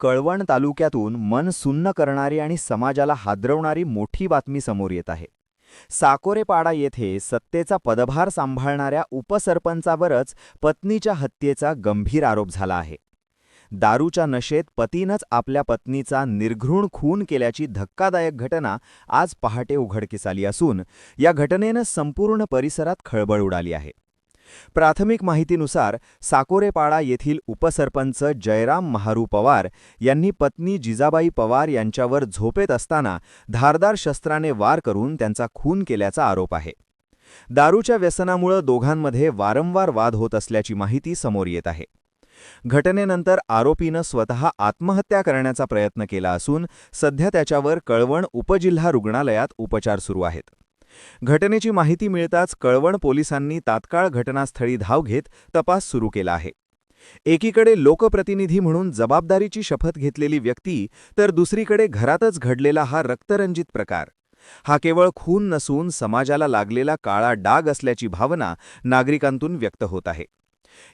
कळवण तालुक्यातून मन सुन्न करणारी आणि समाजाला हादरवणारी मोठी बातमी समोर येत आहे. साकोरेपाडा येथे सत्तेचा पदभार सांभाळणाऱ्या उपसरपंचावरच पत्नीच्या हत्येचा गंभीर आरोप झाला आहे. दारूच्या नशेत पतीनंच आपल्या पत्नीचा निर्घृण खून केल्याची धक्कादायक घटना आज पहाटे उघडकीस आली असून या घटनेनं संपूर्ण परिसरात खळबळ उडाली आहे. प्राथमिक माहितीनुसार साकोरेपाडा येथील उपसरपंच जयराम महारू पवार यांनी पत्नी जिजाबाई पवार यांच्यावर झोपेत असताना धारदार शस्त्राने वार करून त्यांचा खून केल्याचा आरोप आहे. दारूच्या व्यसनामुळे दोघांमध्ये वारंवार वाद होत असल्याची माहिती समोर येत आहे. घटनेनंतर आरोपीनं स्वतः आत्महत्या करण्याचा प्रयत्न केला असून सध्या त्याच्यावर कळवण उपजिल्हा रुग्णालयात उपचार सुरू आहेत. घटनेची माहिती मिळताच कळवण पोलिसांनी तात्काळ घटनास्थळी धाव घेत तपास सुरू केला आहे. एकीकडे लोकप्रतिनिधी म्हणून जबाबदारीची शपथ घेतलेली व्यक्ती तर दुसरीकडे घरातच घडलेला हा रक्तरंजित प्रकार. हा केवळ खून नसून समाजाला लागलेला काळा डाग असल्याची भावना नागरिकांतून व्यक्त होत आहे.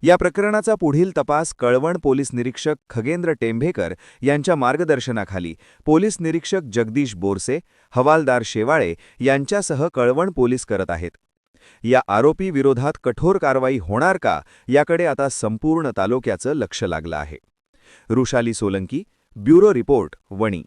या प्रकरणाचा पुढील तपास कळवण पोलीस निरीक्षक खगेंद्र टेंभेकर यांच्या मार्गदर्शनाखाली पोलीस निरीक्षक जगदीश बोरसे, हवालदार शेवाळे यांच्यासह कळवण पोलीस करत आहेत. या आरोपी विरोधात कठोर कारवाई होणार का याकडे आता संपूर्ण तालुक्याचं लक्ष लागलं आहे. Rushali Solanki, bureau report, Wani.